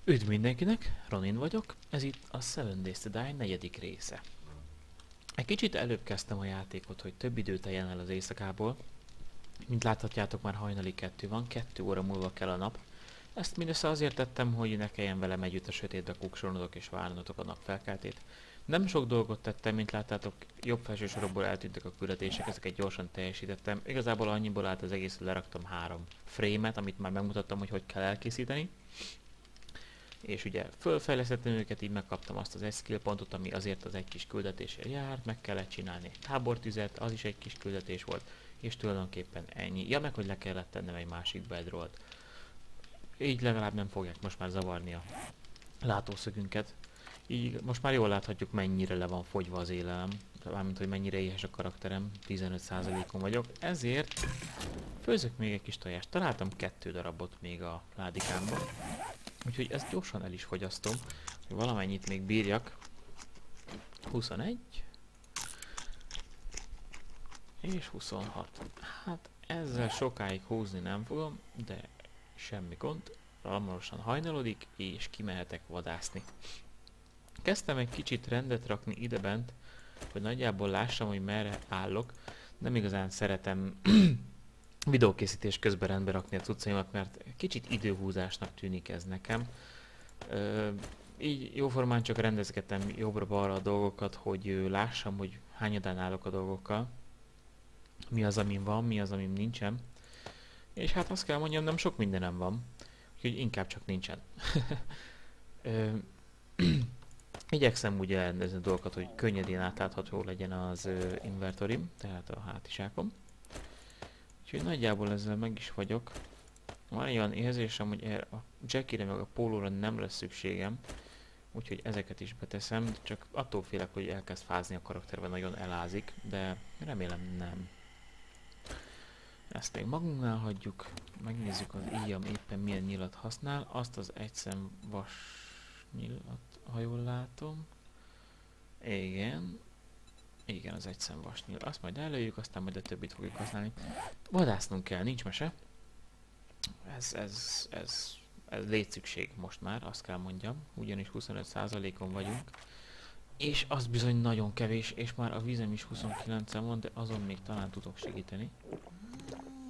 Üdv mindenkinek, Ronin vagyok, ez itt a Seven Days to Die negyedik része. Egy kicsit előbb kezdtem a játékot, hogy több időt teljen el az éjszakából. Mint láthatjátok, már hajnali 2 van, 2 óra múlva kell a nap. Ezt mindössze azért tettem, hogy ne kelljen velem együtt a sötétbe kuksolnotok és várnotok a nap felkeltét. Nem sok dolgot tettem, mint láttátok, jobb felső sorokból eltűntek a küldetések, ezeket gyorsan teljesítettem. Igazából annyiból állt az egész, hogy leraktam 3 frame-et, amit már megmutattam, hogy kell elkészíteni. És ugye fölfejlesztettem őket, így megkaptam azt az skill pontot, ami azért az egy kis küldetésért járt, meg kellett csinálni egy tábortüzet, az is egy kis küldetés volt, és tulajdonképpen ennyi. Ja, meg hogy le kellett tennem egy másik bedrollt. Így legalább nem fogják most már zavarni a látószögünket. Így most már jól láthatjuk, mennyire le van fogyva az élelem, mármint hogy mennyire éhes a karakterem, 15%-on vagyok, ezért főzök még egy kis tojást. Találtam 2 darabot még a ládikámban. Úgyhogy ezt gyorsan el is fogyasztom, hogy valamennyit még bírjak. 21 és 26. Hát ezzel sokáig húzni nem fogom, de semmi gond. Hamarosan hajnalodik, és kimehetek vadászni. Kezdtem egy kicsit rendet rakni idebent, hogy nagyjából lássam, hogy merre állok. Nem igazán szeretem videókészítés közben rendbe rakni a cuccaimat, mert kicsit időhúzásnak tűnik ez nekem. Így jóformán csak rendezgetem jobbra-balra a dolgokat, hogy lássam, hogy hányadán állok a dolgokkal. Mi az, amin van, mi az, amin nincsen. És hát azt kell mondjam, nem sok mindenem van. Úgyhogy inkább csak nincsen. Igyekszem ugye rendezni a dolgokat, hogy könnyedén átlátható legyen az inventorim, tehát a hátizsákom. Úgyhogy nagyjából ezzel meg is vagyok. Van egy olyan érzésem, hogy a Jackie-re meg a pólóra nem lesz szükségem. Úgyhogy ezeket is beteszem, csak attól félek, hogy elkezd fázni a karakterben, nagyon elázik, de remélem nem. Ezt még magunknál hagyjuk, megnézzük az íjam éppen milyen nyilat használ, azt az egyszem vas nyilat, ha jól látom. Igen. Igen, az egyszem vasnyíl. Azt majd előjük, aztán majd a többit fogjuk használni. Vadásznunk kell, nincs mese. Ez létszükség most már, azt kell mondjam. Ugyanis 25%-on vagyunk. És az bizony nagyon kevés, és már a vízem is 29-en van, de azon még talán tudok segíteni.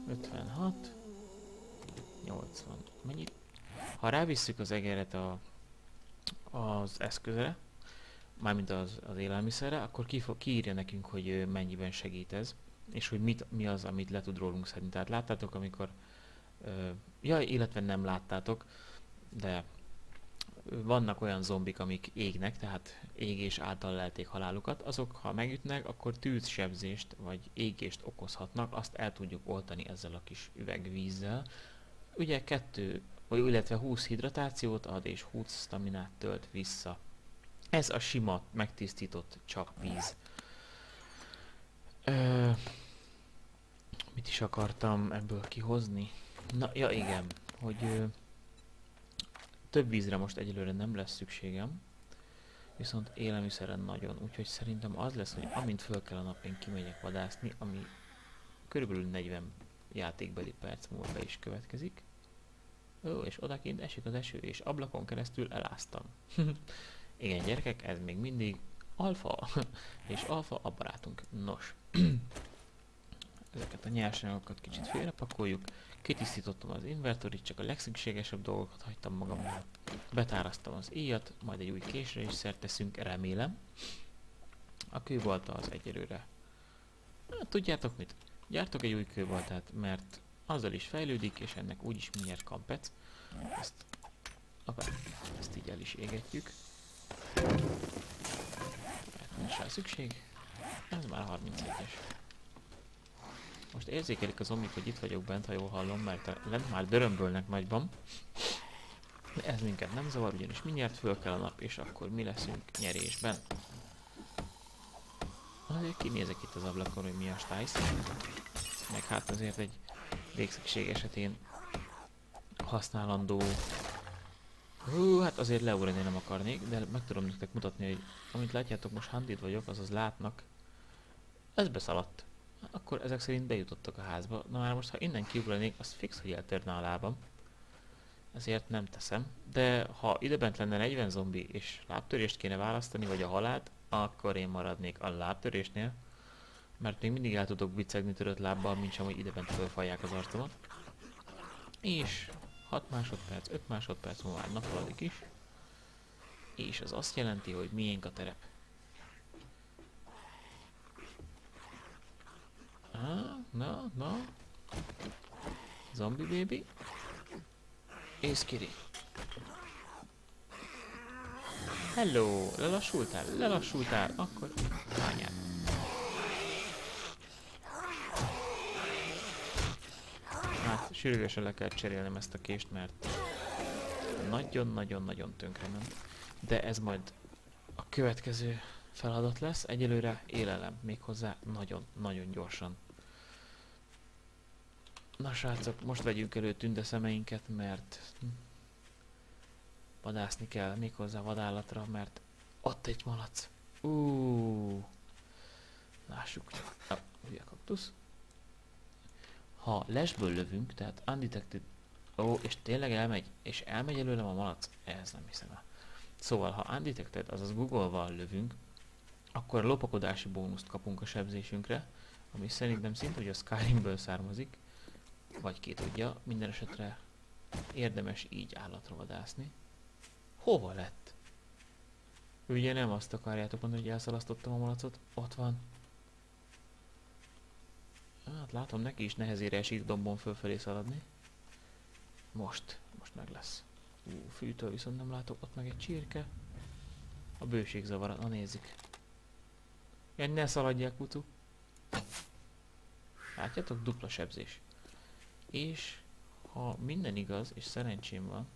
56. 80. Mennyit? Ha rávisszük az egeret az eszközre, mármint az élelmiszerre, akkor kiírja nekünk, hogy mennyiben segít ez, és hogy mi az, amit le tud rólunk szedni. Tehát láttátok, amikor... ja, illetve nem láttátok, de vannak olyan zombik, amik égnek, tehát égés által lelték halálukat. Azok, ha megütnek, akkor tűzsebzést vagy égést okozhatnak, azt el tudjuk oltani ezzel a kis üvegvízzel. Ugye 20 hidratációt ad, és 20 staminát tölt vissza. Ez a sima, megtisztított csak víz. Mit is akartam ebből kihozni? Na, ja igen, hogy több vízre most egyelőre nem lesz szükségem, viszont élelmiszeren nagyon, úgyhogy szerintem az lesz, hogy amint föl kell a nap, én kimegyek vadászni, ami körülbelül 40 játékbeli perc múlva be is következik. Ó, és odakint esik az eső, és ablakon keresztül eláztam. Igen, gyerekek, ez még mindig alfa, és alfa a barátunk. Nos, ezeket a nyersanyagokat kicsit félrepakoljuk. Kitisztítottam az inventorit, csak a legszükségesebb dolgokat hagytam magamnál. Betáraztam az íjat, majd egy új késre is szert teszünk, remélem. A kőbalta az egyelőre. Hát, tudjátok mit? Gyártok egy új kőbaltát, mert azzal is fejlődik, és ennek úgyis mindjárt kampec. Ezt így el is égetjük. Nincs rá szükség. Ez már 31-es. Most érzékelik a zombik, hogy itt vagyok bent, ha jól hallom, mert lent már dörömbölnek nagyban. De ez minket nem zavar, ugyanis mindjárt föl kell a nap, és akkor mi leszünk nyerésben. Azért kinézek itt az ablakon, hogy mi a stájsz. Meg hát azért egy végszükség esetén használandó... hát azért leugrani nem akarnék, de meg tudom nektek mutatni, hogy amit látjátok, most handit vagyok, azaz látnak. Ez beszaladt. Akkor ezek szerint bejutottak a házba. Na már most, ha innen kiugranék, az fix, hogy eltörne a lábam. ezért nem teszem. De ha idebent lenne 40 zombi, és lábtörést kéne választani, vagy a halált, akkor én maradnék a lábtörésnél. Mert még mindig el tudok bicegni törött lábbal, mint sem, hogy idebent fölfalják az arcomat. És 6 másodperc, 5 másodperc múlva már napoladik is. És az azt jelenti, hogy miénk a terep. Na. Zombie baby. Észkiri. Hello, lelassultál, akkor anyád. Hát sürgősen le kell cserélnem ezt a kést, mert nagyon-nagyon-nagyon tönkrement. De ez majd a következő feladat lesz. Egyelőre élelem, méghozzá nagyon-nagyon gyorsan. Na srácok, most vegyünk elő tündeszemeinket, mert vadászni kell, méghozzá vadállatra, mert ott egy malac. Lássuk csak. Ugye kaktusz. Ha lesből lövünk, tehát undetected... és tényleg elmegy előlem a malac? Ez nem hiszem el. Szóval, ha undetected, azaz Google-val lövünk, akkor lopakodási bónuszt kapunk a sebzésünkre, ami szerintem szinte, hogy a Skyrimből származik, vagy ki tudja, minden esetre érdemes így állatra vadászni. Hova lett? Ugye nem azt akarjátok mondani, hogy elszalasztottam a malacot? Ott van. Hát látom, neki is nehezére esik dombon fölfelé szaladni. Most meg lesz. Fűtől viszont nem látok, ott meg egy csirke. A bőség zavar, na nézzük. Ja, ne szaladják, kutu. Látjátok, dupla sebzés. És ha minden igaz, és szerencsém van,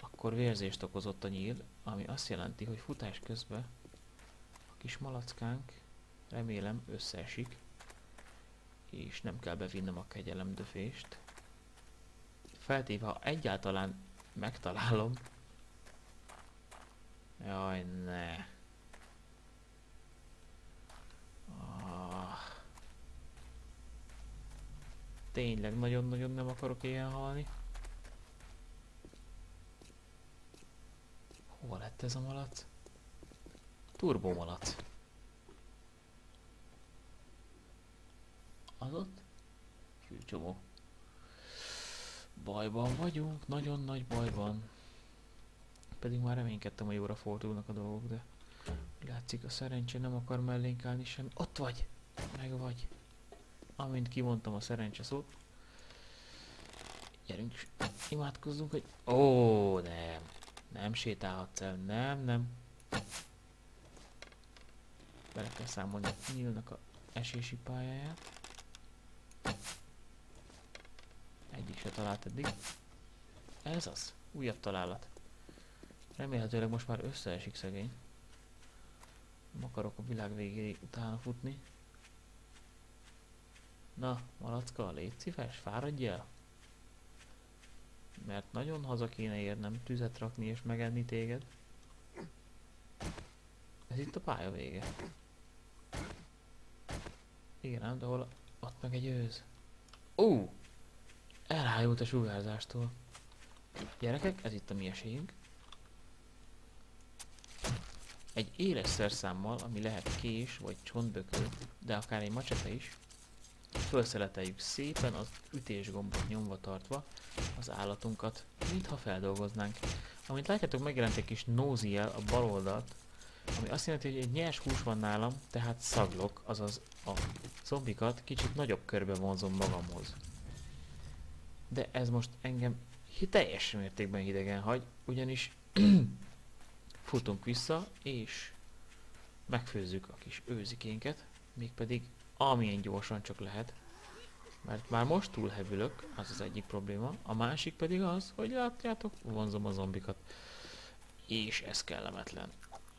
akkor vérzést okozott a nyíl, ami azt jelenti, hogy futás közben a kis malackánk remélem összeesik, és nem kell bevinnem a kegyelemdöfést. Feltéve, ha egyáltalán megtalálom. Jaj, ne. Tényleg nagyon-nagyon nem akarok ilyen halni. Hova lett ez a malac? Turbo malac. Az ott? Fülcsomó. Bajban vagyunk, nagyon nagy bajban. Pedig már reménykedtem, hogy jóra fordulnak a dolgok, de látszik, a szerencsé nem akar mellénk állni sem. Ott vagy! Meg vagy! Amint kimondtam a szerencse szót. Gyerünk, imádkozzunk, hogy... Ó, nem! Nem sétálhatsz el, nem. Bele kell számolni a nyílnak a esési pályáját. Egyik se talált eddig. Ez az, újabb találat. Remélhetőleg most már összeesik szegény. Nem akarok a világ végéig utána futni. Na, malacka, légy szíves, fáradj el! Mert nagyon haza kéne érnem, tüzet rakni és megenni téged. Ez itt a pálya vége. Igen, ám, de hol ott meg egy őz. Elhájult a sugárzástól. Gyerekek, ez itt a mi esélyünk. Egy éles szerszámmal, ami lehet kés vagy csontbökő, de akár egy macsete is, felszeleteljük szépen az ütésgombot nyomva tartva az állatunkat, mintha feldolgoznánk. Amint látjátok, megjelent egy kis nózijel a bal oldalt, ami azt jelenti, hogy egy nyers hús van nálam, tehát szaglok, azaz a zombikat kicsit nagyobb körbe vonzom magamhoz. De ez most engem teljes mértékben hidegen hagy, ugyanis futunk vissza, és megfőzzük a kis őzikénket, mégpedig amilyen gyorsan csak lehet. Mert már most túlhevülök, az az egyik probléma, a másik pedig az, hogy látjátok, vonzom a zombikat. És ez kellemetlen.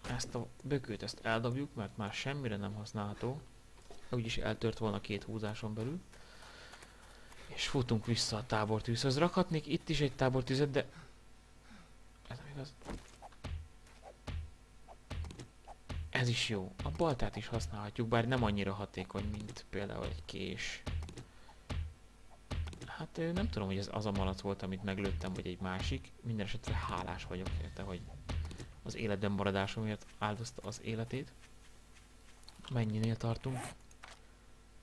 Ezt a bökőt ezt eldobjuk, mert már semmire nem használható. Úgyis eltört volna 2 húzáson belül. És futunk vissza a tábortűzhöz. Rakhatnék itt is egy tábortűzet, de... ez nem igaz. Ez is jó. A baltát is használhatjuk, bár nem annyira hatékony, mint például egy kés. Hát nem tudom, hogy ez az a malac volt, amit meglőttem, vagy egy másik. Minden esetre hálás vagyok érte, hogy az életben maradásomért áldozta az életét. Mennyinél tartunk?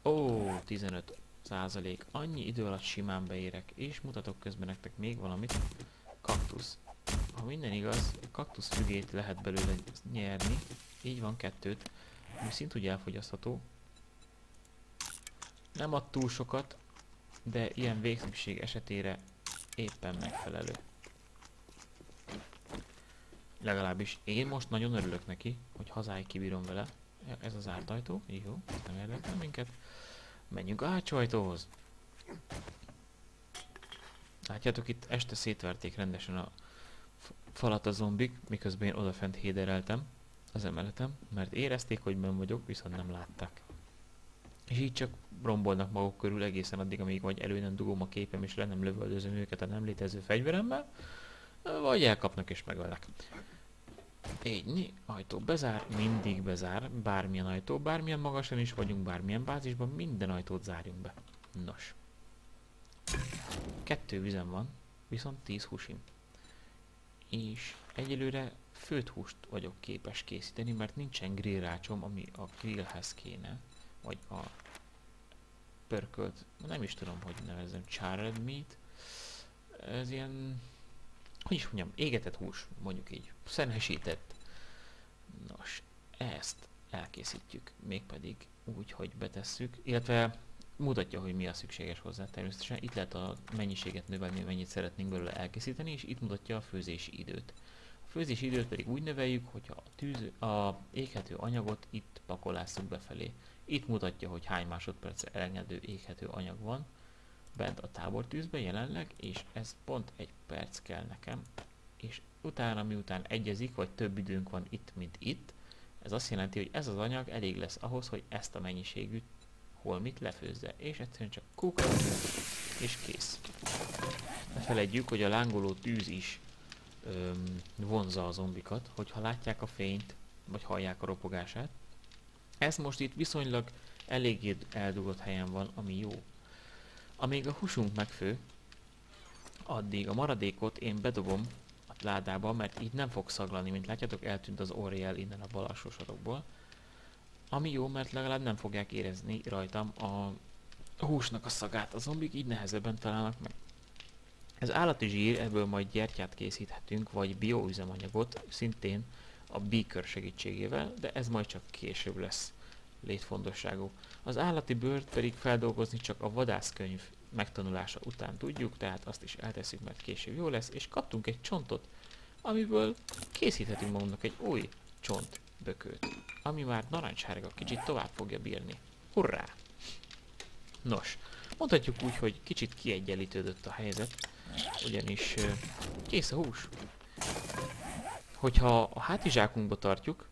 Ó, 15%. Annyi idő alatt simán beérek. És mutatok közben nektek még valamit. Kaktusz. Ha minden igaz, kaktusz fügét lehet belőle nyerni. Így van, 2, ami szintúgy elfogyasztható. Nem ad túl sokat, de ilyen végszükség esetére éppen megfelelő. Legalábbis én most nagyon örülök neki, hogy hazáig kibírom vele. Ez az zárt ajtó, jó, nem érdekel minket. Menjünk a hátsó ajtóhoz. Látjátok, itt este szétverték rendesen a falat a zombik, miközben én odafent hédereltem az emeletem, mert érezték, hogy benn vagyok, viszont nem látták. És így csak rombolnak maguk körül egészen addig, amíg vagy elő nem dugom a képem és le nem lövöldözöm őket a nem létező fegyveremmel, vagy elkapnak és megölnek. Így, ajtó bezár, mindig bezár, bármilyen ajtó, bármilyen magasan is vagyunk, bármilyen bázisban, minden ajtót zárjunk be. Nos. 2 vizem van, viszont 10 húsim. És egyelőre főtt húst vagyok képes készíteni, mert nincsen grillrácsom, ami a grillhez kéne, vagy a pörkölt, nem is tudom, hogy nevezzem, charred meat. Ez ilyen, hogy is mondjam, égetett hús, mondjuk így, szenhesített. Nos, ezt elkészítjük, mégpedig úgy, hogy betesszük, illetve mutatja, hogy mi a szükséges hozzá természetesen. Itt lehet a mennyiséget növelni, mennyit szeretnénk belőle elkészíteni, és itt mutatja a főzési időt. A főzési időt pedig úgy növeljük, hogyha a éghető anyagot itt pakolásszuk befelé. Itt mutatja, hogy hány másodpercre elengedő éghető anyag van bent a tábortűzben jelenleg, és ez pont 1 perc kell nekem, és utána, miután egyezik, vagy több időnk van itt, mint itt, ez azt jelenti, hogy ez az anyag elég lesz ahhoz, hogy ezt a mennyiségű holmit lefőzze, és egyszerűen csak kukra, és kész. Ne feledjük, hogy a lángoló tűz is vonzza a zombikat, hogyha látják a fényt, vagy hallják a ropogását. Ez most itt viszonylag eléggé eldugott helyen van, ami jó. Amíg a húsunk megfő, addig a maradékot én bedobom a ládába, mert így nem fog szaglani, mint látjátok, eltűnt az orjel innen a bal alsó sarokból. Ami jó, mert legalább nem fogják érezni rajtam a húsnak a szagát, a zombik így nehezebben találnak meg. Ez állati zsír, ebből majd gyertyát készíthetünk, vagy bioüzemanyagot, szintén a beaker segítségével, de ez majd csak később lesz létfontosságú. Az állati bőrt pedig feldolgozni csak a vadászkönyv megtanulása után tudjuk, tehát azt is eltesszük, mert később jó lesz, és kaptunk egy csontot, amiből készíthetünk magunknak egy új csontbökőt, ami már narancssárga, kicsit tovább fogja bírni. Hurrá! Nos, mondhatjuk úgy, hogy kicsit kiegyenlítődött a helyzet, ugyanis kész a hús. Hogyha a hátizsákunkba tartjuk,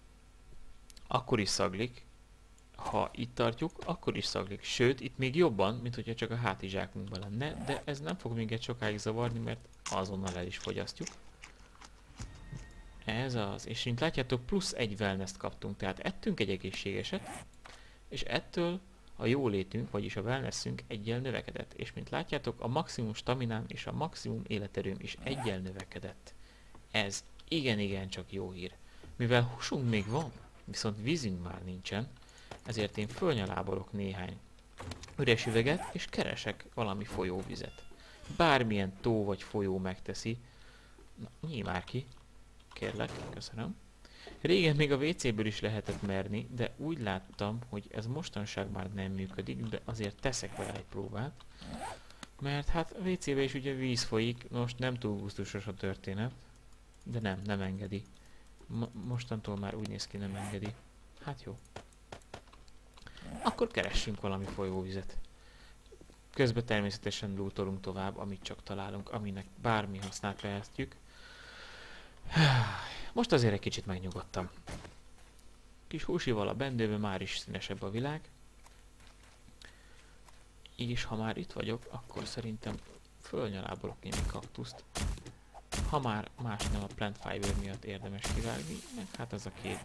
akkor is szaglik, ha itt tartjuk, akkor is szaglik. Sőt, itt még jobban, mint hogyha csak a hátizsákunkban lenne, de ez nem fog minket sokáig zavarni, mert azonnal el is fogyasztjuk. Ez az. És mint látjátok, plusz 1 wellness-t kaptunk, tehát ettünk egy egészségeset, és ettől a jólétünk, vagyis a wellnessünk 1-jel növekedett. És mint látjátok, a maximum staminám és a maximum életerőm is 1-jel növekedett. Ez igen csak jó hír. Mivel húsunk még van, viszont vízünk már nincsen, ezért én fölnyalábolok néhány üres üveget, és keresek valami folyóvizet. Bármilyen tó vagy folyó megteszi. Na, nyíj már ki. Kérlek, köszönöm. Régen még a WC-ből is lehetett merni, de úgy láttam, hogy ez mostanság már nem működik, de azért teszek vele egy próbát. Mert hát a WC-be is ugye víz folyik, most nem túl gusztusos a történet, de nem engedi. Mostantól már úgy néz ki, nem engedi. Hát jó. Akkor keressünk valami folyóvizet. Közben természetesen lootolunk tovább, amit csak találunk, aminek bármi hasznát vehetjük. Most azért egy kicsit megnyugodtam. Kis húsival a bendőbe már is színesebb a világ. És ha már itt vagyok, akkor szerintem fölnyalábolok némi kaktuszt. Ha már más nem a plant fiber miatt érdemes kivágni, meg hát ez a 2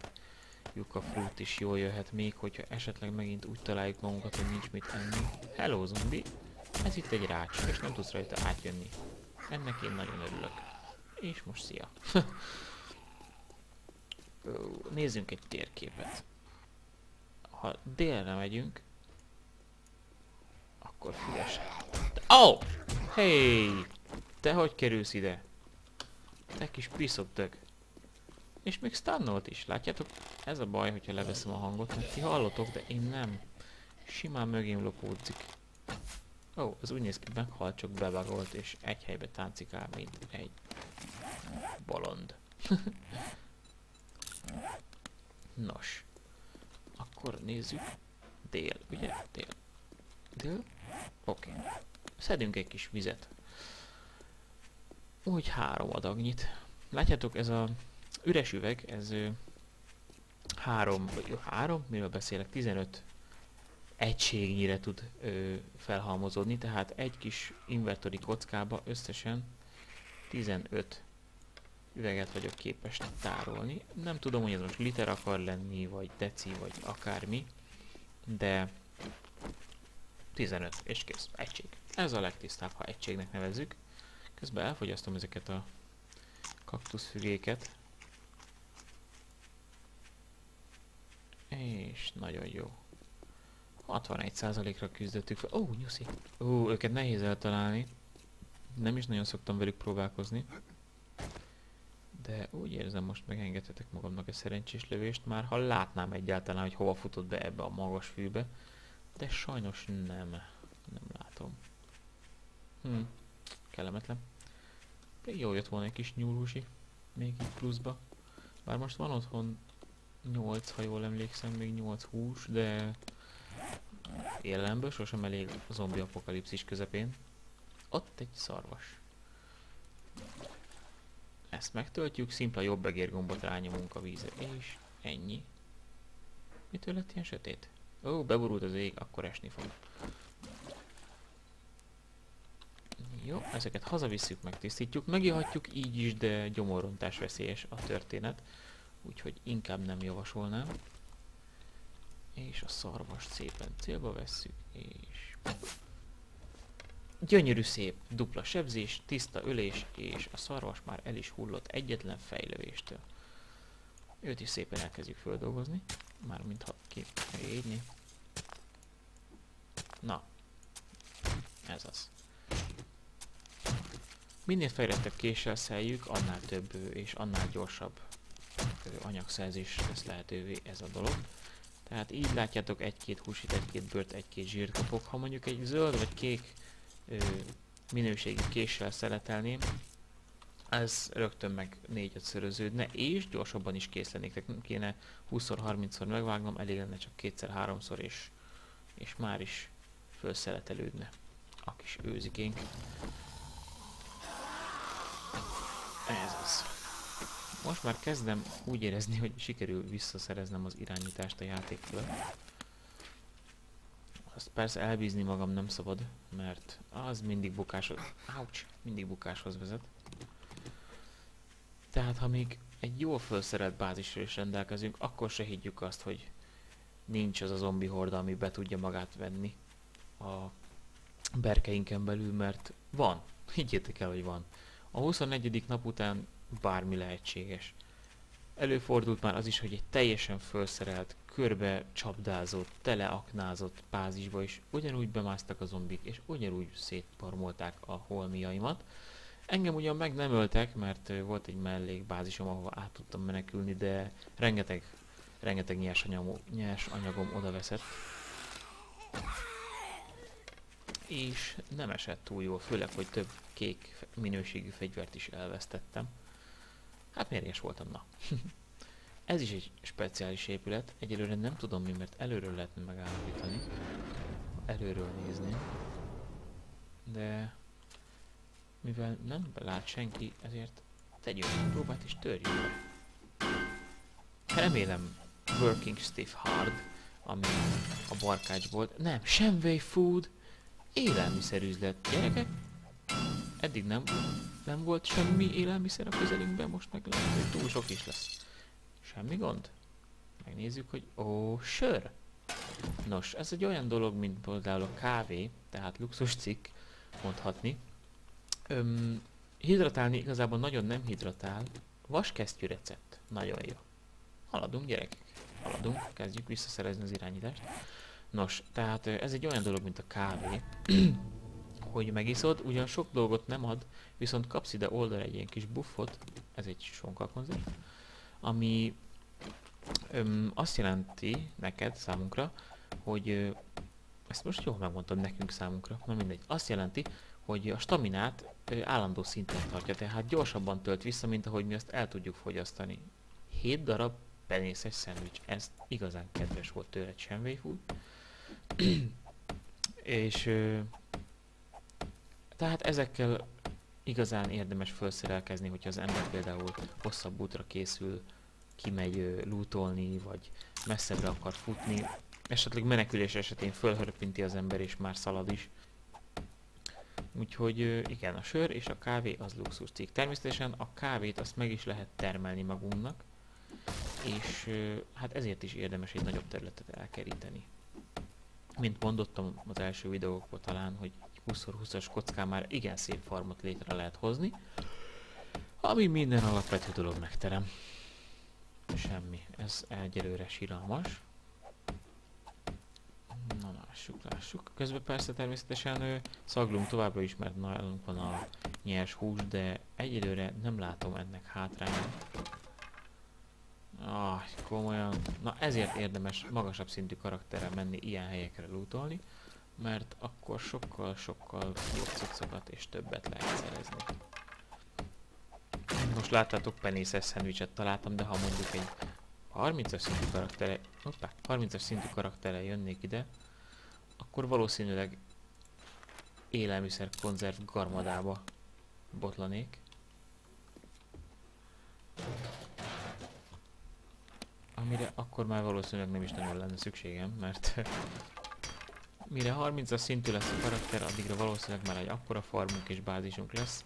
yucca fruit is jól jöhet még, hogyha esetleg megint úgy találjuk magunkat, hogy nincs mit enni. Hello, zombi! Ez itt egy rács, és nem tudsz rajta átjönni. Ennek én nagyon örülök. És most szia. Nézzünk egy térképet. Ha délre megyünk, akkor füles. Oh! Hey! Te hogy kerülsz ide? Te kis piszokdög. És még stunnolt is. Látjátok? Ez a baj, hogyha leveszem a hangot, mert ti hallotok, de én nem. Simán mögém lopódzik. Ó, ez úgy néz ki, meghalt, csak bebagolt, és egy helybe táncikál, mint egy bolond. Nos. Akkor nézzük. Dél, ugye? Dél. Dél? Oké. Szedünk egy kis vizet. Úgy 3 adagnyit. Látjátok, ez a üres üveg, ez 3, miről beszélek, 15 egységnyire tud felhalmozódni, tehát egy kis inventory kockába összesen 15 üveget vagyok képes tárolni. Nem tudom, hogy ez most liter akar lenni, vagy deci, vagy akármi, de 15, és kész, egység. Ez a legtisztább, ha egységnek nevezzük. Közben elfogyasztom ezeket a kaktuszfügéket. És nagyon jó. 61%-ra küzdöttük fel. Ó, nyuszi! Ó, őket nehéz eltalálni. Nem is nagyon szoktam velük próbálkozni. De úgy érzem, most megengedhetek magamnak egy szerencsés lövést, már ha látnám egyáltalán, hogy hova futott be ebbe a magas fűbe. De sajnos nem látom. Kellemetlen. De jó jött volna egy kis nyúlhúsi. Még így pluszba. Bár most van otthon 8, ha jól emlékszem, még 8 hús, de élelemből sosem elég a zombi apokalipszis közepén. Ott egy szarvas. Ezt megtöltjük, szimpla jobb egérgombot rányomunk a vízre, és ennyi. Mitől lett ilyen sötét? Ó, beborult az ég, akkor esni fog. Jó, ezeket hazavisszük, megtisztítjuk, megihatjuk így is, de gyomorrontás veszélyes a történet. Úgyhogy inkább nem javasolnám. És a szarvast szépen célba vesszük, és... Gyönyörű szép, dupla sebzés, tiszta ölés, és a szarvas már el is hullott egyetlen fejlövéstől. Őt is szépen elkezdjük földolgozni, mármint ha ki érni. Na, ez az. Minél fejlettebb késsel szeljük, annál több és annál gyorsabb anyagszerzés lesz lehetővé ez a dolog. Tehát így látjátok, egy-két húsit, egy-két bőrt, egy-két zsírt kapok. Ha mondjuk egy zöld vagy kék minőségi késsel szeletelném, ez rögtön meg 4-5-szöröződne, és gyorsabban is kész lennék. Tehát nem kéne 20-30-szor megvágnom, elég lenne csak 2-3-szor, és már is felszeletelődne a kis őzikénk. Ez az. Most már kezdem úgy érezni, hogy sikerül visszaszereznem az irányítást a játék fölött. Azt persze elbízni magam nem szabad, mert az mindig bukáshoz vezet. Tehát ha még egy jól felszerelt bázisról is rendelkezünk, akkor se higgyük azt, hogy nincs az a zombi horda, ami be tudja magát venni a berkeinken belül, mert van. Higgyétek el, hogy van. A 24. nap után bármi lehetséges. Előfordult már az is, hogy egy teljesen felszerelt, körbe csapdázott, teleaknázott bázisba is ugyanúgy bemásztak a zombik, és ugyanúgy szétparmolták a holmiaimat. Engem ugyan meg nem öltek, mert volt egy mellékbázisom, ahova át tudtam menekülni, de rengeteg nyers anyagom oda veszett. És nem esett túl jól, főleg, hogy több kék minőségű fegyvert is elvesztettem. Hát mérges voltam, na. Ez is egy speciális épület. Egyelőre nem tudom mi, mert előről lehetne megállapítani. Előről nézni. De mivel nem lát senki, ezért tegyünk egy próbát és törjük be. Remélem Working Stiff Hard, ami a barkács volt. Nem, Shenway Food! Élelmiszerüzlet. Gyerekek? Eddig nem volt semmi élelmiszer a közelünkben, most meg lehet, hogy túl sok is lesz. Semmi gond? Megnézzük, hogy... Ó, sör! Nos, ez egy olyan dolog, mint például a kávé, tehát luxus cikk, mondhatni. Hidratálni igazából nagyon nem hidratál. Vaskesztyű recept. Nagyon jó. Haladunk, gyerekek. Haladunk, kezdjük visszaszerezni az irányítást. Nos, tehát ez egy olyan dolog, mint a kávé, hogy megiszod, ugyan sok dolgot nem ad, viszont kapsz ide oldal egy ilyen kis buffot, ez egy sonkakonzerv, ami azt jelenti neked, számunkra, hogy ezt most jól megmondtam nekünk számunkra, na mindegy, azt jelenti, hogy a staminát állandó szinten tartja, tehát gyorsabban tölt vissza, mint ahogy mi azt el tudjuk fogyasztani. 7 darab penészes szendvics, ez igazán kedves volt tőle, Shenwei Food. És tehát ezekkel igazán érdemes felszerelkezni, hogyha az ember például hosszabb útra készül, kimegy lootolni, vagy messzebbre akar futni, esetleg menekülés esetén fölhörpinti az ember és már szalad is. Úgyhogy igen, a sör és a kávé az luxus cikk. Természetesen a kávét azt meg is lehet termelni magunknak, és hát ezért is érdemes egy nagyobb területet elkeríteni. Mint mondottam az első videókban talán, hogy 20x20-as kockán már igen szép farmot létre lehet hozni, ami minden alapvető dolog megterem. Semmi, ez egyelőre siralmas. Na, lássuk. Közben persze természetesen szaglunk továbbra is, mert nálunk van a nyers hús, de egyelőre nem látom ennek hátrányát. Komolyan. Na ezért érdemes magasabb szintű karakterrel menni ilyen helyekre lootolni, mert akkor sokkal jobb cuccokat és többet lehet szerezni. Most láttátok, penészes szendvicset találtam, de ha mondjuk egy 30-as szintű karakterrel jönnék ide, akkor valószínűleg élelmiszer konzerv garmadába botlanék. Amire akkor már valószínűleg nem is nagyon lenne szükségem, mert mire 30-as szintű lesz a karakter, addigra valószínűleg már egy akkora farmunk és bázisunk lesz,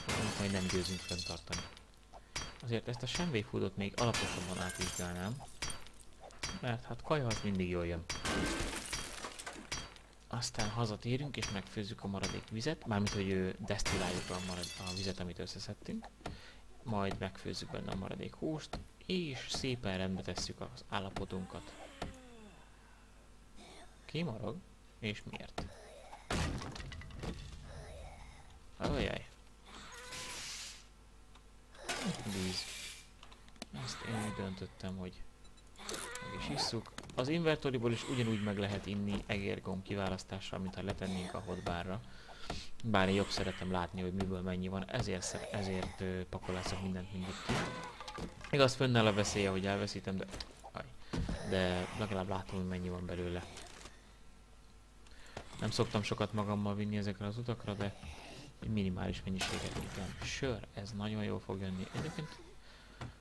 amit majd nem győzünk fenntartani. Azért ezt a Shenwei Foodot még alaposabban átvizsgálnám, mert hát kaja az mindig jól jön. Aztán hazatérünk és megfőzzük a maradék vizet, mármint hogy desztilláljuk a vizet, amit összeszedtünk, majd megfőzzük benne a maradék húst, és szépen rendbe tesszük az állapotunkat. Kimarog? És miért? Ajaj. Víz. Ezt én úgy döntöttem, hogy meg is isszuk. Az inventoriból is ugyanúgy meg lehet inni egérgomb kiválasztással, mint ha letennénk a hotbarra. Bár én jobb szeretem látni, hogy miből mennyi van, ezért pakolászok mindent mindig ki. Igaz, fönnáll a veszélye, hogy elveszítem, de legalább látom, hogy mennyi van belőle. Nem szoktam sokat magammal vinni ezekre az utakra, de egy minimális mennyiséget igen. Sör, ez nagyon jól fog jönni. Egyébként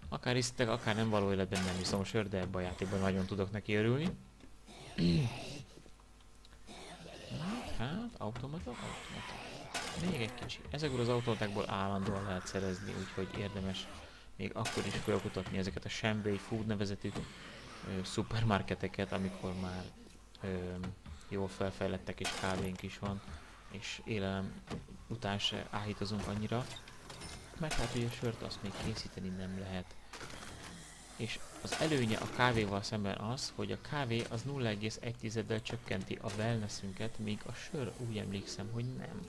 akár hiszitek, akár nem való életben nem iszom sör, de ebben a játékban nagyon tudok neki örülni. Hát, automata. Még egy kicsi. Ezekből az automatákból állandóan lehet szerezni, úgyhogy érdemes még akkor is felkutatni ezeket a Shenwei Food nevezetű szupermarketeket, amikor már jól felfejlettek és kávénk is van, és élelem után se áhítozunk annyira, mert hát ugye a sört azt még készíteni nem lehet. És az előnye a kávéval szemben az, hogy a kávé az 0,1-del csökkenti a wellnessünket, míg a sör úgy emlékszem, hogy nem.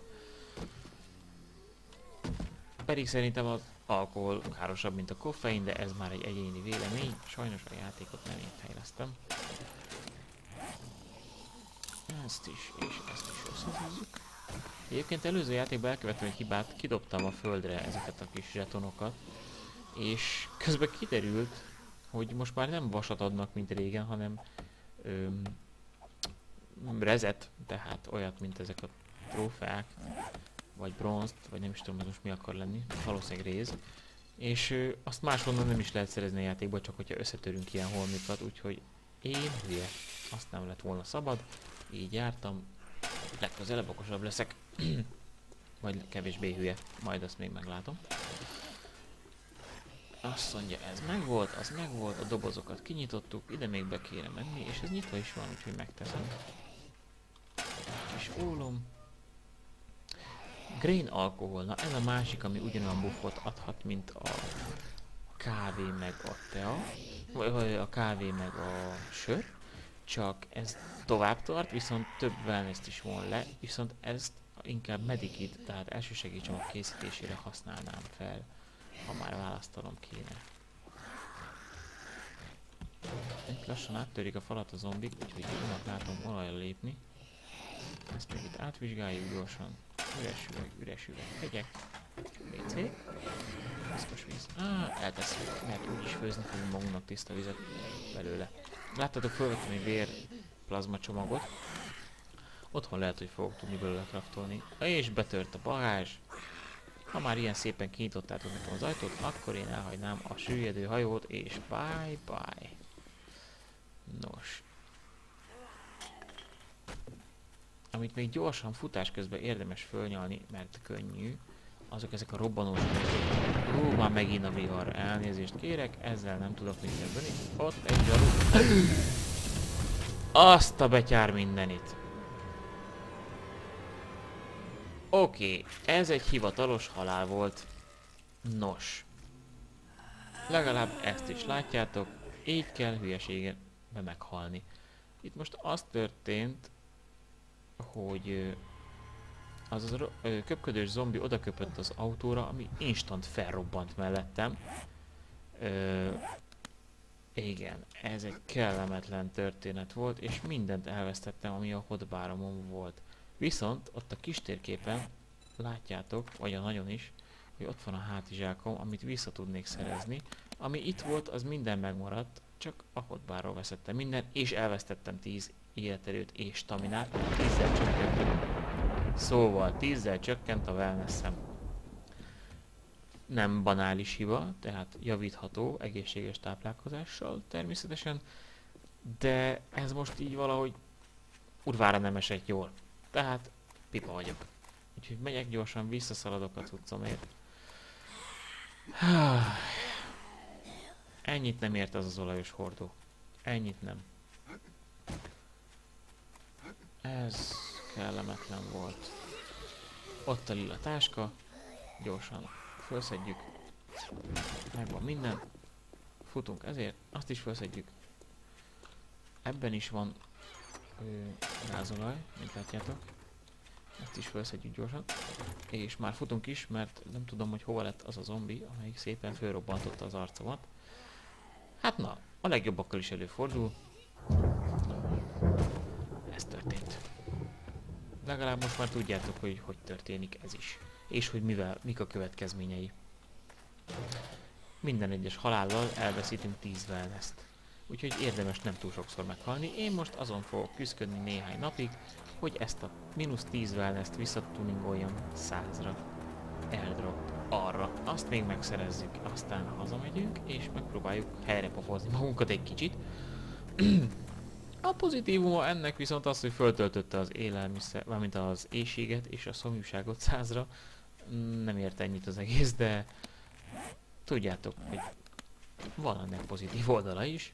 Pedig szerintem az alkohol károsabb, mint a koffein, de ez már egy egyéni vélemény. Sajnos a játékot nem én fejlesztem. Ezt is, és ezt is összehúzzuk. Egyébként előző játékban elkövettem egy hibát, kidobtam a földre ezeket a kis zsetonokat, és közben kiderült, hogy most már nem vasat adnak, mint régen, hanem rezet, tehát olyat, mint ezek a trófeák, vagy bronzt, vagy nem is tudom, ez most mi akar lenni, valószínűleg réz. És azt máshonnan nem is lehet szerezni a játékba, csak hogyha összetörünk ilyen holmikat, úgyhogy én hülye, azt nem lett volna szabad, így jártam, legközelebb okosabb leszek, vagy kevésbé hülye, majd azt még meglátom. Azt mondja, ez megvolt, az megvolt, a dobozokat kinyitottuk, ide még be kéne menni, és ez nyitva is van, úgyhogy megteszem. Kis ólom. Grain alkohol, na ez a másik, ami ugyanolyan buffot adhat, mint a kávé meg a tea, vagy a kávé meg a sör, csak ez tovább tart, viszont több wellness-t is von le, viszont ezt inkább medikit, tehát elsősegélycsomag készítésére használnám fel, ha már választanom kéne. Itt lassan áttörik a falat a zombik, úgyhogy unak látom olajra lépni. Ezt még itt átvizsgáljuk gyorsan. Üres üveg, hegyek. WC. Piszkos víz. Eltesszük, mert úgyis főzni fogunk magunknak tiszta vizet belőle. Láttatok, felvettem egy vér plazma csomagot. Otthon lehet, hogy fogok tudni belőle kraftolni. És betört a bagázs. Ha már ilyen szépen kinyitottátok nekem az ajtót, akkor én elhagynám a süllyedő hajót, és bye bye. Nos. Amit még gyorsan futás közben érdemes fölnyalni, mert könnyű, azok ezek a robbanós mozgók. Már megint a vihar. Elnézést kérek, ezzel nem tudok mit kezdeni. Ott egy zsaru. Azt a betyár mindenit. Oké, ez egy hivatalos halál volt. Nos. Legalább ezt is látjátok, így kell hülyeségenbe meghalni. Itt most az történt, hogy az a köpködős zombi odaköpött az autóra, ami instant felrobbant mellettem. Igen, ez egy kellemetlen történet volt, és mindent elvesztettem, ami a hotbaromon volt. Viszont ott a kis térképen látjátok, vagy a nagyon is, hogy ott van a hátizsákom, amit vissza tudnék szerezni. Ami itt volt, az minden megmaradt, csak a hotbarról veszettem minden, és elvesztettem 10 életerőt és staminát, 10-zel csökkent. Szóval 10-zel csökkent a wellness-em. Nem banális hiba, tehát javítható egészséges táplálkozással természetesen, de ez most így valahogy urvára nem esett jól. Tehát pipa vagyok. Úgyhogy megyek gyorsan, visszaszaladok a cuccomért. Ennyit nem ért az az olajos hordó. Ennyit nem. Ez kellemetlen volt. Ott a lila táska. Gyorsan felszedjük. Megvan minden. Futunk ezért. Azt is felszedjük. Ebben is van gázolaj, mint látjátok. Ezt is felszedjük gyorsan. És már futunk is, mert nem tudom, hogy hova lett az a zombi, amelyik szépen fölrobbantotta az arcomat. Hát na, a legjobbakkal is előfordul. Ez történt. Legalább most már tudjátok, hogy hogy történik ez is. És hogy mik a következményei. Minden egyes halállal elveszítünk 10 wellness-t. Úgyhogy érdemes nem túl sokszor meghalni. Én most azon fogok küzdködni néhány napig, hogy ezt a mínusz 10 wellness-t visszatuningoljam 100-ra. Eldrop arra. Azt még megszerezzük, aztán hazamegyünk, és megpróbáljuk helyrepofozni magunkat egy kicsit. A pozitívuma ennek viszont az, hogy föltöltötte az élelmiszer, mármint az éhséget és a szomjúságot 100-ra. Nem ért ennyit az egész, de tudjátok, hogy van ennek pozitív oldala is.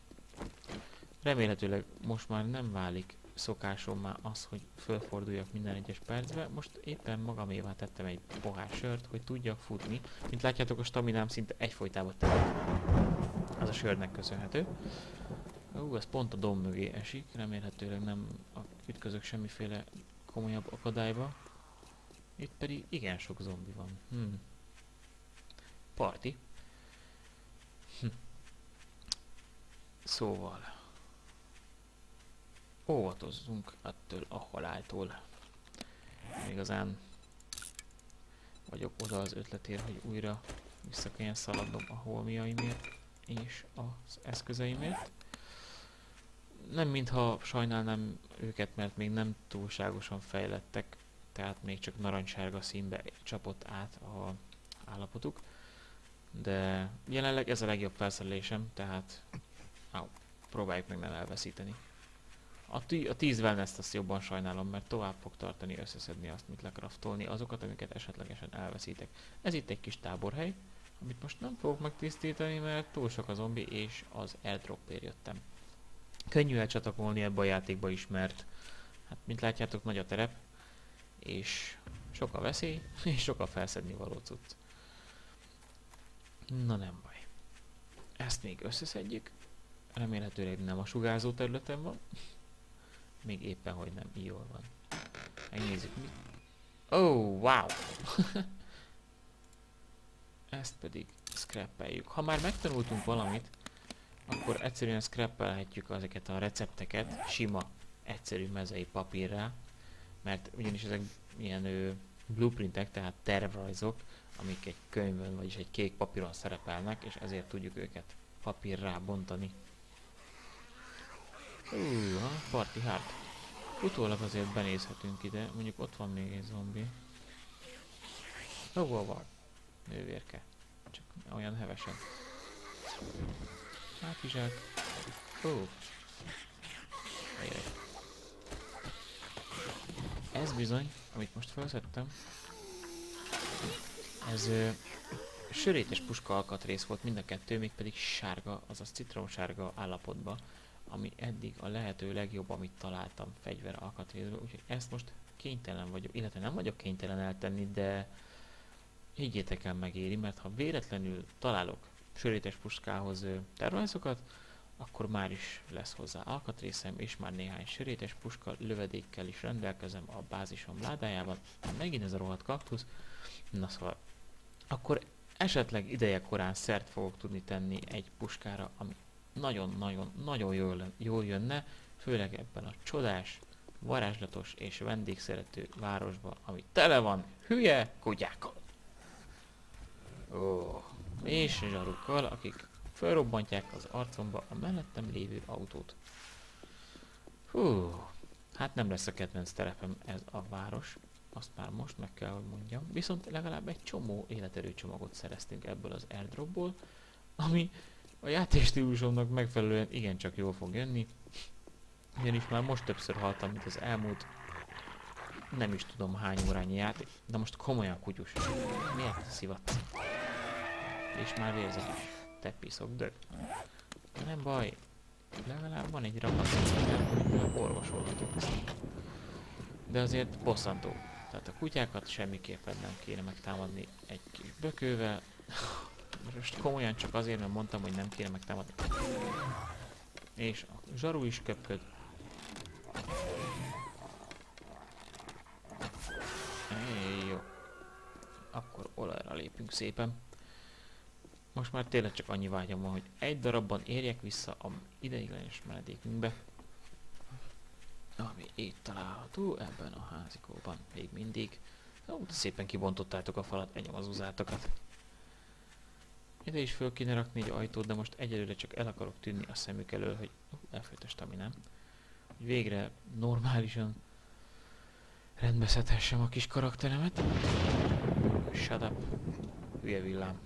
Remélhetőleg most már nem válik szokásommá az, hogy fölforduljak minden egyes percbe. Most éppen magamévá tettem egy pohár sört, hogy tudjak futni. Mint látjátok, a staminám szinte egyfolytában telt. Az a sörnek köszönhető. Ez pont a domb mögé esik, remélhetőleg nem ütközök semmiféle komolyabb akadályba. Itt pedig igen sok zombi van. Parti. Szóval óvatozzunk ettől a haláltól. Igazán vagyok oda az ötletért, hogy újra vissza kelljen szaladnom a holmiaimért és az eszközeimért. Nem mintha sajnálnám őket, mert még nem túlságosan fejlettek, tehát még csak narancssárga színbe csapott át a állapotuk. De jelenleg ez a legjobb felszerelésem, tehát próbáljuk meg nem elveszíteni. A 10 wellness-t azt jobban sajnálom, mert tovább fog tartani összeszedni azt, mit lekraftolni, azokat, amiket esetlegesen elveszítek. Ez itt egy kis táborhely, amit most nem fogok megtisztítani, mert túl sok a zombi, és az airdropért jöttem. Könnyű elcsatlakolni ebbe a játékba is, mert hát mint látjátok nagy a terep, és sok a veszély, és sok a felszedni való cucc. Na nem baj. Ezt még összeszedjük. Remélhetőleg nem a sugárzó területen van. Még éppen, hogy nem. Jól van. Megnézzük mi. Oh, wow! Ezt pedig scrappeljük. Ha már megtanultunk valamit, akkor egyszerűen scrappelhetjük ezeket a recepteket sima, egyszerű mezei papírrá, mert ugyanis ezek ilyen blueprintek, tehát tervrajzok, amik egy könyvön, vagyis egy kék papíron szerepelnek, és ezért tudjuk őket papírrá bontani. Party hard. Utólag azért benézhetünk ide, mondjuk ott van még egy zombi. Hova van? Nővérke. Csak olyan hevesen. Hátizsák. Ez bizony, amit most felszedtem, ez sörétes puska alkatrész volt mind a kettő, mégpedig sárga, azaz citromsárga állapotban, ami eddig a lehető legjobb, amit találtam fegyver alkatrészből, úgyhogy ezt most kénytelen vagyok, illetve nem vagyok kénytelen eltenni, de higgyétek el, megéri, mert ha véletlenül találok sörétes puskához tervrajzokat, akkor már is lesz hozzá alkatrészem, és már néhány sörétes puska lövedékkel is rendelkezem a bázisom ládájában. Megint ez a rohadt kaktusz. Na szóval, akkor esetleg ideje korán szert fogok tudni tenni egy puskára, ami nagyon-nagyon jól jönne, főleg ebben a csodás, varázslatos és vendégszerető városban, ami tele van hülye kutyákkal. És zsarukkal, akik felrobbantják az arcomba a mellettem lévő autót. Hát nem lesz a kedvenc terepem ez a város, azt már most meg kell, hogy mondjam. Viszont legalább egy csomó életerőcsomagot szereztünk ebből az airdropból, ami a játékstílusomnak megfelelően igencsak jól fog jönni. Ugyanis már most többször haltam, mint az elmúlt nem is tudom hány órányi játék. De most komolyan kutyus. Miért szivatsz? És már vérzek is. Te piszok dög. Nem baj. Legalább van egy rakat, amit orvosolhatok. De azért bosszantó. Tehát a kutyákat semmiképpen nem kéne megtámadni egy kis bökővel. Most komolyan csak azért, mert mondtam, hogy nem kéne megtámadni. És a zsaru is köpköd. Jó. Akkor olajra lépünk szépen. Most már tényleg csak annyi vágyam van, hogy egy darabban érjek vissza a ideiglenes menedékünkbe, ami itt található ebben a házikóban még mindig. Szépen kibontottátok a falat, elnyomazúzátokat. Ide is föl kéne rakni egy ajtót, de most egyelőre csak el akarok tűnni a szemük elől, hogy elfogyt a staminám. Hogy végre normálisan rendbeszedhessem a kis karakteremet. Shut up, hülye villám.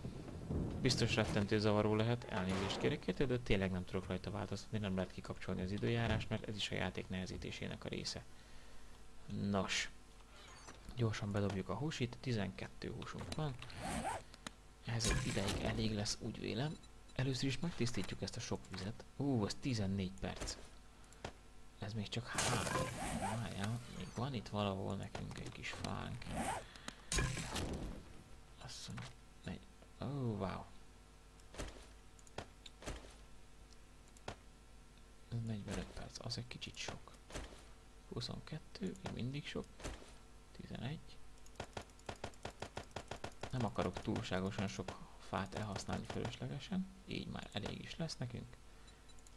Biztos rettentő zavaró lehet, elnézést kérek érte, de tényleg nem tudok rajta változtatni, nem lehet kikapcsolni az időjárást, mert ez is a játék nehezítésének a része. Nos, gyorsan bedobjuk a húsit, 12 húsunk van. Ez egy ideig elég lesz, úgy vélem. Először is megtisztítjuk ezt a sok vizet. Ez 14 perc. Ez még csak 3. Várjál, még van itt valahol nekünk egy kis fánk. Azt mondom, wow. Ez 45 perc, az egy kicsit sok. 22, még mindig sok. 11. Nem akarok túlságosan sok fát elhasználni fölöslegesen, így már elég is lesz nekünk.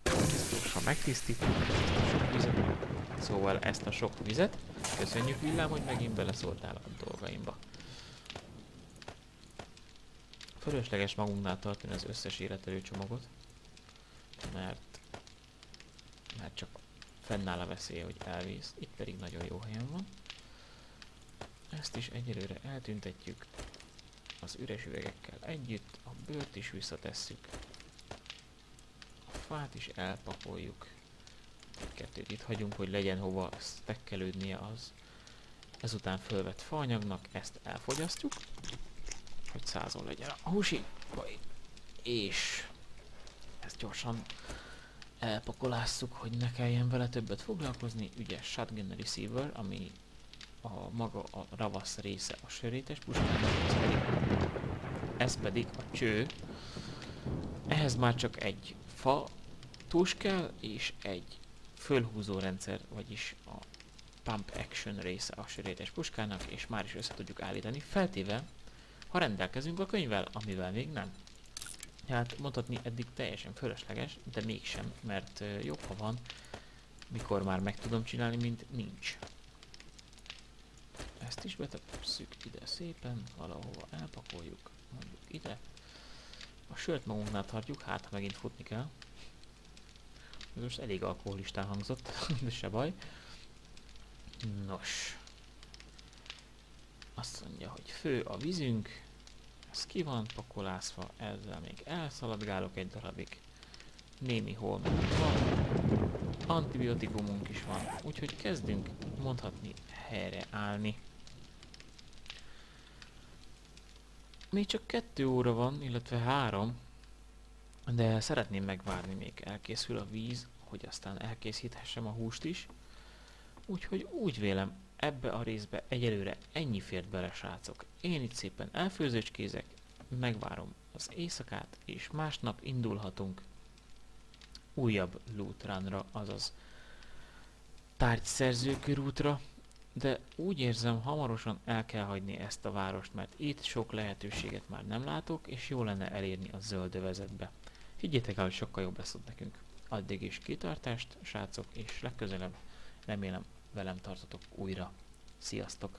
Ezt gyorsan megtisztítjuk, ezt a sok vizet. Szóval ezt a sok vizet, köszönjük villám, hogy megint beleszóltál a dolgaimba. Fölösleges magunknál tartani az összes életerőcsomagot, mert csak fennáll a veszélye, hogy elvész. Itt pedig nagyon jó helyen van. Ezt is egyelőre eltüntetjük az üres üvegekkel együtt, a bőrt is visszatesszük, a fát is elpakoljuk, kettőt itt hagyunk, hogy legyen hova stekkelődnie az ezután fölvett faanyagnak, ezt elfogyasztjuk, hogy százon legyen a húsi. És ezt gyorsan elpakolásszuk, hogy ne kelljen vele többet foglalkozni. Ügyes shotgun receiver, ami a maga a ravasz része a sörétes puskának, ez pedig a cső. Ehhez már csak egy fa tus kell, és egy fölhúzó rendszer, vagyis a pump action része a sörétes puskának, és már is össze tudjuk állítani, feltéve, ha rendelkezünk a könyvvel, amivel még nem. Hát mondhatni eddig teljesen fölösleges, de mégsem, mert jobb, ha van, mikor már meg tudom csinálni, mint nincs. Ezt is betesszük ide szépen, valahova elpakoljuk, mondjuk ide. A sört magunknál tartjuk, hát ha megint futni kell. Ez most elég alkoholistán hangzott, de se baj. Nos. Azt mondja, hogy fő a vízünk. Ez ki van pakolászva, ezzel még elszaladgálok egy darabig. Némi hol meg van. Antibiotikumunk is van, úgyhogy kezdünk mondhatni helyre állni. Még csak 2 óra van, illetve 3, de szeretném megvárni, még elkészül a víz, hogy aztán elkészíthessem a húst is. Úgyhogy úgy vélem, ebbe a részbe egyelőre ennyi fért bele, srácok. Én itt szépen elfőzőcskézek, megvárom az éjszakát, és másnap indulhatunk újabb loot runra, azaz tárgyszerző körútra, de úgy érzem, hamarosan el kell hagyni ezt a várost, mert itt sok lehetőséget már nem látok, és jó lenne elérni a zöld övezetbe. Higgyétek el, hogy sokkal jobb lesz ott nekünk. Addig is kitartást, srácok, és legközelebb remélem velem tartotok újra. Sziasztok!